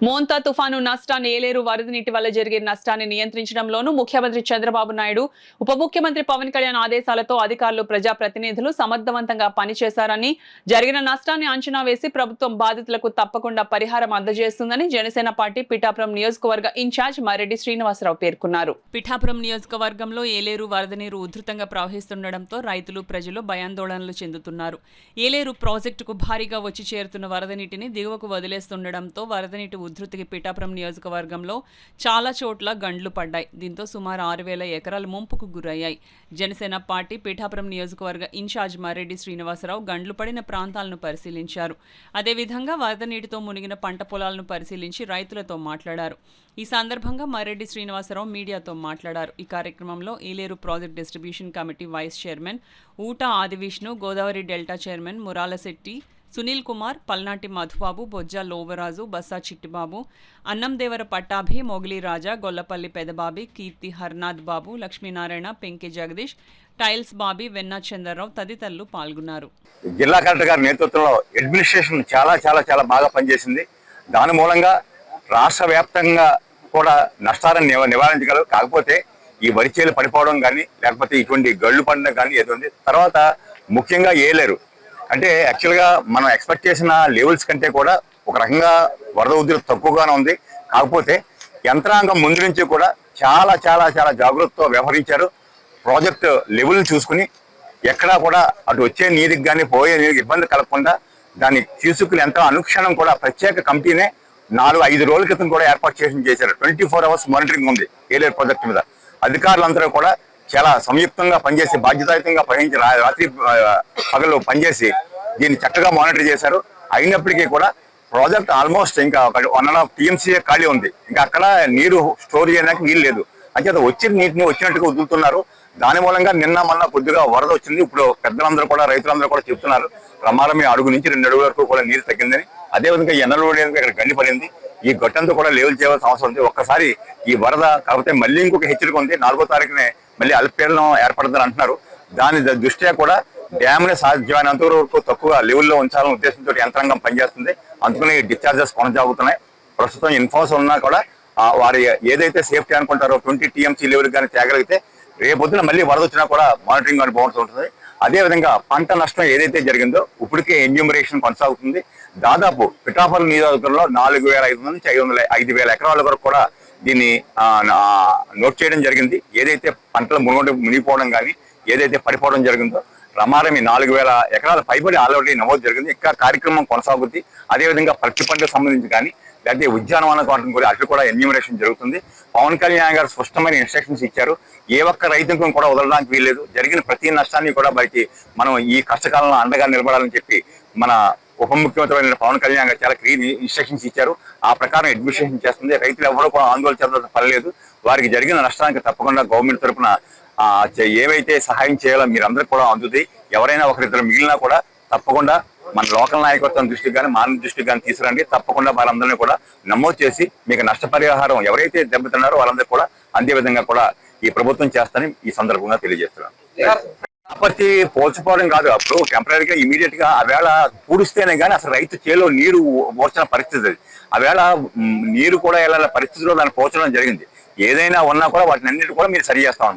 మోంతా తుఫాను నష్టాన్ని ఏలేరు వరద నీటి వల్ల జరిగే నష్టాన్ని నియంత్రించడంలోనూ ముఖ్యమంత్రి చంద్రబాబు నాయుడు ఉప ముఖ్యమంత్రి పవన్ కళ్యాణ్ ఆదేశాలతో అధికారులు ప్రజాప్రతినిధులు సమర్థవంతంగా పనిచేశారని జరిగిన నష్టాన్ని అంచనా వేసి ప్రభుత్వం బాధితులకు తప్పకుండా పరిహారం అందజేస్తుందని జనసేన పార్టీ పిఠాపురం నియోజకవర్గ ఇన్ఛార్జ్ మారెడ్డి శ్రీనివాసరావు పేర్కొన్నారు. పిఠాపురం నియోజకవర్గంలో ఏలేరు వరద నీరు ఉధృతంగా ప్రవహిస్తుండటంతో రైతులు ప్రజలు భయాందోళనలు చెందుతున్నారు. ఏలేరు ప్రాజెక్టుకు భారీగా వచ్చి చేరుతున్న వరద నీటిని దిగువకు వదిలేస్తుండటంతో వరద నీటి ఉధృతికి పిఠాపురం నియోజకవర్గంలో చాలా చోట్ల గండ్లు పడ్డాయి. దీంతో సుమారు 6,000 ఎకరాలు ముంపుకు గురయ్యాయి. జనసేన పార్టీ పిఠాపురం నియోజకవర్గ ఇన్ఛార్జ్ మారెడ్డి శ్రీనివాసరావు గండ్లు పడిన ప్రాంతాలను పరిశీలించారు. అదేవిధంగా వరద నీటితో మునిగిన పంట పొలాలను పరిశీలించి రైతులతో మాట్లాడారు. ఈ సందర్భంగా మారెడ్డి శ్రీనివాసరావు మీడియాతో మాట్లాడారు. ఈ కార్యక్రమంలో Eleru project distribution committee vice chairman Oota Adivishnu, Godavari delta chairman Muralasetti, Sunil Kumar, Palnati Madhubabu, Bojja Lovaraju, Bassa Chittibabu, Annandevara Pattabhi, Mogili Raja, Gollapalli Pedababi, Keerthi Harnath Babu, Lakshminarayana, Penki Jagadish, tiles Babi, Venna Chandrarao తదితరులు పాల్గొన్నారు. జిల్లా కలెక్టర్ గారి నేతృత్వంలో అడ్మినిస్ట్రేషన్ చాలా బాగా పనిచేసింది. దాని మూలంగా రాష్ట్ర వ్యాప్తంగా కూడా నష్టాలను నివారించగలరు. కాకపోతే ఈ వరిచేలు పడిపోవడం కానీ లేకపోతే ఇటువంటి గళ్ళు పడిన కానీ ఏదో ఉంది. తర్వాత ముఖ్యంగా ఏలేరు అంటే యాక్చువల్గా మనం ఎక్స్పెక్ట్ చేసిన లెవెల్స్ కంటే కూడా ఒక రకంగా వరద ఉధృతి తక్కువగానే ఉంది. కాకపోతే యంత్రాంగం ముందు నుంచి కూడా చాలా జాగ్రత్తతో వ్యవహరించారు. ప్రాజెక్ట్ లెవెల్ చూసుకుని ఎక్కడా కూడా అటు వచ్చే నీరుకి కానీ పోయే నీరుకి ఇబ్బంది కలగకుండా దాన్ని తీసుకుని ఎంతో అనుక్షణం కూడా ప్రత్యేక కమిటీనే 4-5 రోజుల క్రితం కూడా ఏర్పాటు చేశారు. 24 hours మానిటరింగ్ ఉంది ఏలేరు ప్రాజెక్టు మీద. అధికారులందరూ కూడా చాలా సంయుక్తంగా పనిచేసి బాధ్యతాయుతంగా పనిచేసి రాత్రి పగలు పనిచేసి దీన్ని చక్కగా మానిటర్ చేశారు. అయినప్పటికీ కూడా ప్రాజెక్ట్ ఆల్మోస్ట్ ఇంకా 1.5 TMC ఖాళీ ఉంది. ఇంకా అక్కడ నీరు స్టోర్ చేయడానికి వీలు లేదు. అంచేత వచ్చిన నీటిని వచ్చినట్టుగా వదులుతున్నారు. దాని మూలంగా నిన్న మొన్న కొద్దిగా వరద వచ్చింది. ఇప్పుడు పెద్దలందరూ కూడా రైతులందరూ కూడా చెప్తున్నారు రమారమి అడుగు నుంచి 2 అడుగుల వరకు కూడా నీరు తగ్గిందని. అదేవిధంగా ఎన్నెలు ఇక్కడ గండి పడింది. ఈ గట్టంతా కూడా లెవెల్ చేయాల్సిన అవసరం ఉంది. ఒక్కసారి ఈ వరద కాకపోతే మళ్ళీ ఇంకొక హెచ్చరిక ఉంది. 4వ తారీఖునే మళ్ళీ అల్పపీడనం ఏర్పడుతుందని అంటున్నారు. దాని దృష్ట్యా కూడా డ్యామ్ని సాధ్యమైనంత వరకు తక్కువ లెవెల్లో ఉంచాలనే ఉద్దేశంతో యంత్రాంగం పనిచేస్తుంది. అందుకని డిశ్చార్జెస్ కొనసాగుతున్నాయి. ప్రస్తుతం ఇన్ఫోర్స్ ఉన్నా కూడా వారు ఏదైతే సేఫ్టీ అనుకుంటారో 20 TMC లెవెల్ కానీ తేగలిగితే రేపొద్దున మళ్ళీ వరద వచ్చినా కూడా మానిటరింగ్ అని బాగుంటూ ఉంటుంది. అదేవిధంగా పంట నష్టం ఏదైతే జరిగిందో ఇప్పటికే ఎన్యూమరేషన్ కొనసాగుతుంది. దాదాపు పిఠాపురం నియోజకవర్గంలో 4,500 నుంచి 5,000 ఎకరాల వరకు కూడా దీన్ని నోట్ చేయడం జరిగింది. ఏదైతే పంటలు మునిగిపోవడం కానీ ఏదైతే పడిపోవడం జరిగిందో రమారమి 4,000 ఎకరాల పైబడి ఆల్రెడీ నమోదు జరిగింది. ఇంకా కార్యక్రమం కొనసాగుతుంది. అదేవిధంగా ప్రతి పంటకు సంబంధించి కానీ లేకపోతే ఉద్యానవన కోటం కూడా అట్లు కూడా ఎన్యూమరేషన్ జరుగుతుంది. పవన్ కళ్యాణ్ గారు స్పష్టమైన ఇన్స్ట్రక్షన్స్ ఇచ్చారు. ఏ ఒక్క రైతుకు కూడా వదలడానికి వీల్లేదు. జరిగిన ప్రతి నష్టాన్ని కూడా బయటికి మనం ఈ కష్టకాలంలో అండగా నిలబడాలని చెప్పి మన ఉప ముఖ్యమంత్రి పవన్ కళ్యాణ్ గారు చాలా క్లియర్ ఇన్స్ట్రక్షన్స్ ఇచ్చారు. ఆ ప్రకారం అడ్మినిస్ట్రేషన్ చేస్తుంది. రైతులు ఎవరో కూడా ఆందోళన చెందాల్సిన పర్లేదు. వారికి జరిగిన నష్టానికి తప్పకుండా గవర్నమెంట్ తరఫున ఏవైతే సహాయం చేయాలో మీరందరూ కూడా అందుతుంది. ఎవరైనా ఒకరిద్దరు మిగిలినా కూడా తప్పకుండా మన లోకల్ నాయకత్వం దృష్టికి కానీ మానవ దృష్టికి కానీ తీసుకురండి. తప్పకుండా వారందరినీ కూడా నమోదు చేసి మీకు నష్టపరిహారం ఎవరైతే దెబ్బతిన్నారో వాళ్ళందరూ కూడా అందే విధంగా కూడా ఈ ప్రభుత్వం చేస్తానని ఈ సందర్భంగా తెలియజేస్తున్నాను. ప్రాపర్టీ పోల్చుకోవడం కాదు. అప్పుడు టెంపరీగా ఇమీడియట్ గా ఆవేళ పూడిస్తేనే కానీ అసలు రైతు చేలో నీరు పోర్చిన పరిస్థితి. ఆవేళ నీరు కూడా వెళ్ళాల పరిస్థితిలో దాన్ని పోర్చడం జరిగింది. ఏదైనా ఉన్నా కూడా వాటిని అన్నిటి కూడా మీరు సరి చేస్తా ఉండాలి.